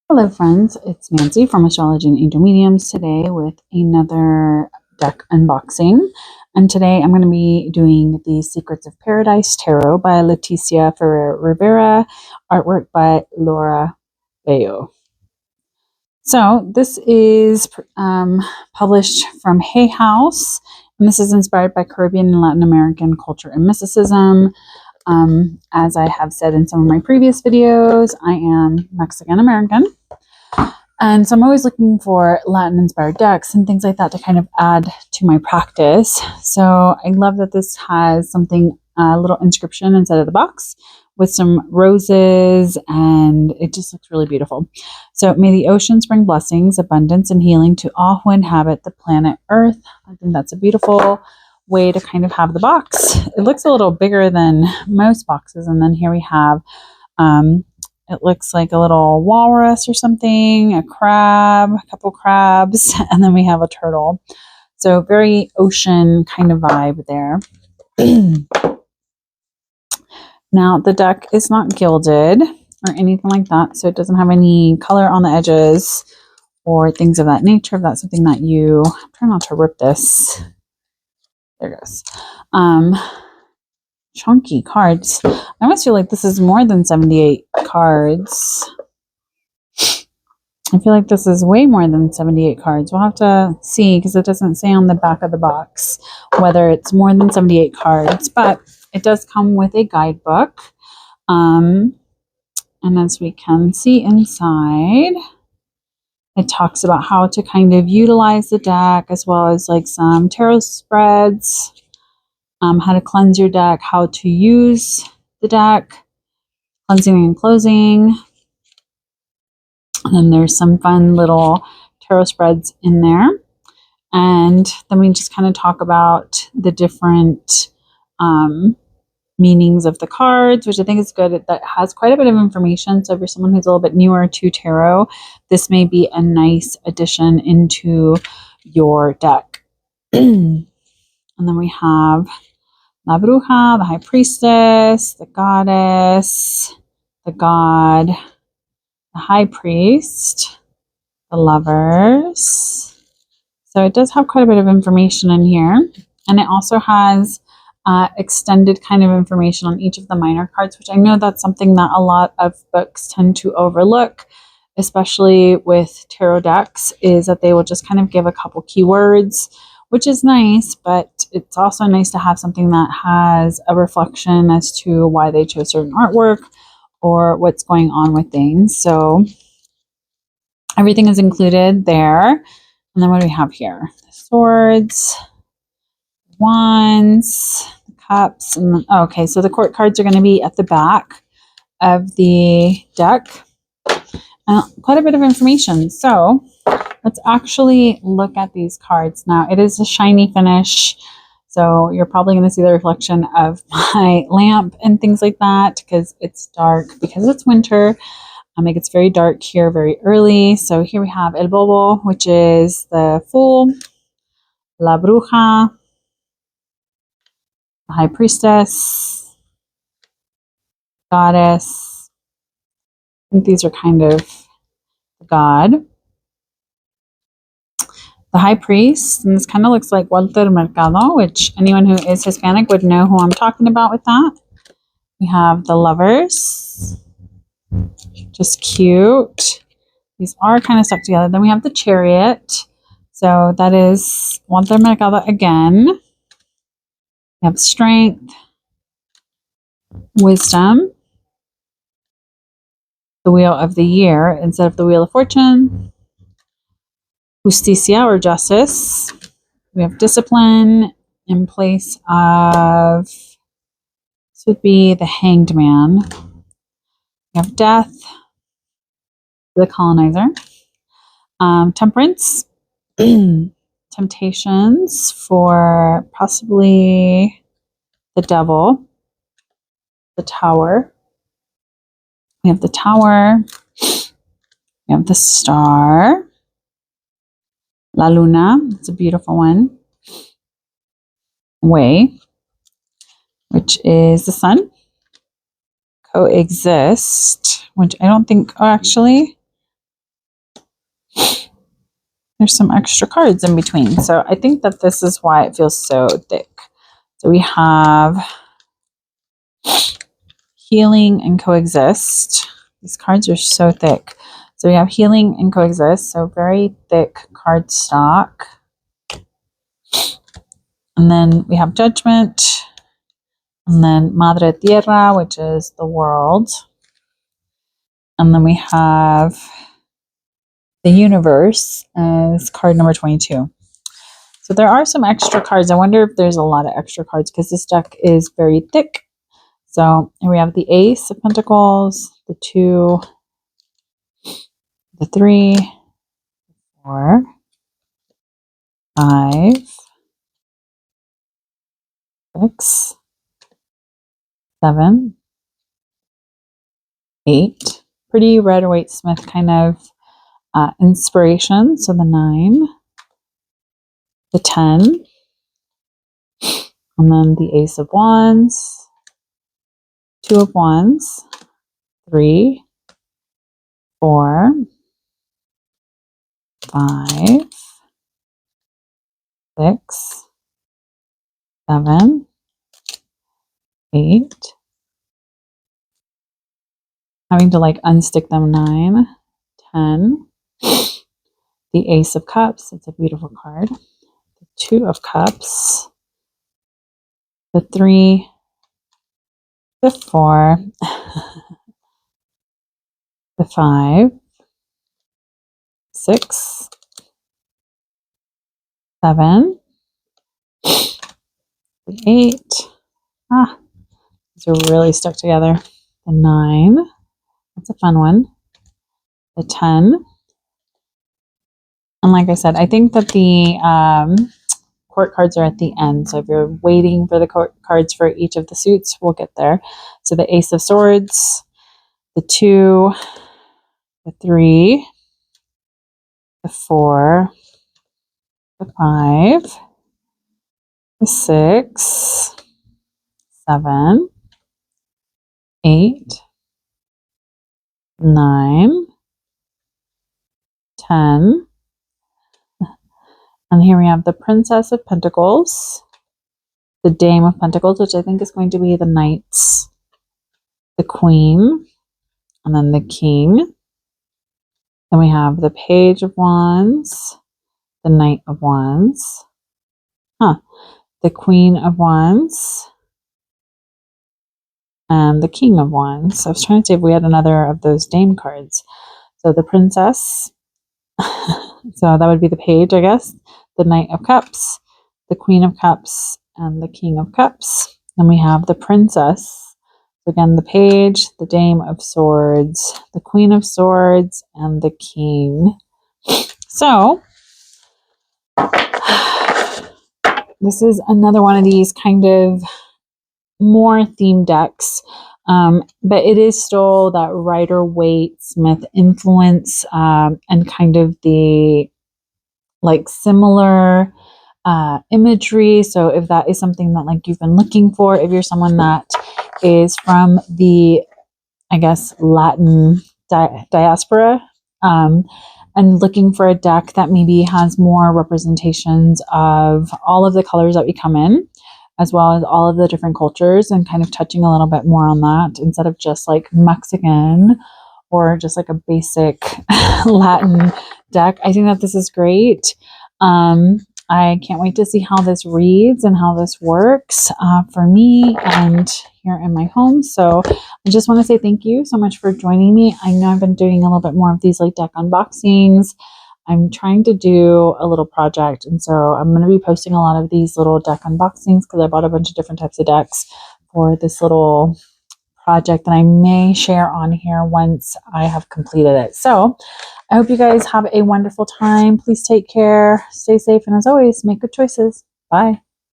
Hello friends, it's Nancy from Astrology and Angel Mediums today with another deck unboxing. And today I'm going to be doing the Secrets of Paradise Tarot by Leticia Ferrer-Rivera, artwork by Bello. So this is published from Hay House, and this is inspired by Caribbean and Latin American culture and mysticism. As I have said in some of my previous videos, I am Mexican American. And so I'm always looking for Latin inspired decks and things like that to kind of add to my practice. So I love that this has something, a little inscription inside of the box with some roses, and it just looks really beautiful. So may the oceans bring blessings, abundance, and healing to all who inhabit the planet Earth. I think that's a beautiful way to kind of have the box. It looks a little bigger than most boxes. And then here we have it looks like a little walrus or something, a crab, a couple crabs, and then we have a turtle. So very ocean kind of vibe there. Now the deck is not gilded or anything like that, so it doesn't have any color on the edges or things of that nature. If that's something that you, I'm trying not to rip this. There it goes. Chunky cards. I almost feel like this is more than 78 cards. I feel like this is way more than 78 cards. We'll have to see because it doesn't say on the back of the box whether it's more than 78 cards, but it does come with a guidebook. And as we can see inside, it talks about how to kind of utilize the deck as well as like some tarot spreads, how to cleanse your deck, how to use the deck, cleansing and closing. And then there's some fun little tarot spreads in there. And then we just kind of talk about the different meanings of the cards, which I think is good. That has quite a bit of information. So if you're someone who's a little bit newer to tarot, this may be a nice addition into your deck. And then we have La Bruja, the High Priestess, the Goddess, the God, the High Priest, the Lovers. So it does have quite a bit of information in here. And it also has extended kind of information on each of the minor cards, which I know that's something that a lot of books tend to overlook, especially with tarot decks, is that they will just kind of give a couple keywords, which is nice, but it's also nice to have something that has a reflection as to why they chose certain artwork or what's going on with things. So everything is included there. And then what do we have here? The swords, wands, the cups, and then, okay, so the court cards are going to be at the back of the deck. Quite a bit of information. So let's actually look at these cards. Now, it is a shiny finish, so you're probably going to see the reflection of my lamp and things like that because it's dark, because it's winter. It gets very dark here very early. So here we have El Bobo, which is the Fool, La Bruja, the High Priestess, Goddess. I think these are kind of the God. The High Priest, and this kind of looks like Walter Mercado, which anyone who is Hispanic would know who I'm talking about with that. We have the Lovers, just cute. These are kind of stuck together. Then we have the Chariot, so that is Walter Mercado again. We have Strength, Wisdom, the Wheel of the Year instead of the Wheel of Fortune, Justicia or Justice. We have Discipline in place of, this would be the Hanged Man. We have Death, the Colonizer, Temperance, Temptations for possibly the Devil, the Tower. We have the Tower. We have the Star. La Luna, it's a beautiful one. Way, which is the Sun. Coexist, which I don't think, oh, actually, there's some extra cards in between. So I think that this is why it feels so thick. So we have Healing and Coexist. These cards are so thick. So we have Healing and Coexist, so very thick card stock. And then we have Judgment. And then Madre Tierra, which is the world. And then we have the Universe as card number 22. So there are some extra cards. I wonder if there's a lot of extra cards because this deck is very thick. So here we have the Ace of Pentacles, the 2, the 3, 4, 5, 6, 7, 8. Pretty Rider-Waite-Smith kind of inspiration. So the 9, the 10, and then the Ace of Wands, 2 of Wands, 3, 4, 5, 6, 7, 8. Having to like unstick them, 9, 10. The Ace of Cups, it's a beautiful card. The 2 of Cups, the 3, the 4, the 5, 6, 7, the 8. These are really stuck together. The 9, that's a fun one. The 10. And like I said, I think that the court cards are at the end. So if you're waiting for the court cards for each of the suits, we'll get there. So the Ace of Swords, the 2, the 3, the 4, the 5, the 6, 7, 8, 9, 10. And here we have the Princess of Pentacles, the Dame of Pentacles, which I think is going to be the Knights, the Queen, and then the King. Then we have the Page of Wands, the Knight of Wands, the Queen of Wands, and the King of Wands. So I was trying to see if we had another of those Dame cards. So the Princess, so that would be the Page, I guess, the Knight of Cups, the Queen of Cups, and the King of Cups. Then we have the Princess. So again, the Page, the Dame of Swords, the Queen of Swords, and the King. So this is another one of these kind of more themed decks, but it is still that Rider-Waite-Smith influence, and kind of the like similar imagery. So if that is something that like you've been looking for, if you're someone that is from the, I guess, Latin diaspora, and looking for a deck that maybe has more representations of all of the colors that we come in, as well as all of the different cultures, and kind of touching a little bit more on that instead of just like Mexican or just like a basic Latin deck. I think that this is great. I can't wait to see how this reads and how this works for me and here in my home. So I just want to say thank you so much for joining me. I know I've been doing a little bit more of these like deck unboxings. I'm trying to do a little project, and so I'm going to be posting a lot of these little deck unboxings because I bought a bunch of different types of decks for this little project that I may share on here once I have completed it. So I hope you guys have a wonderful time. Please take care, stay safe, and as always, make good choices. Bye.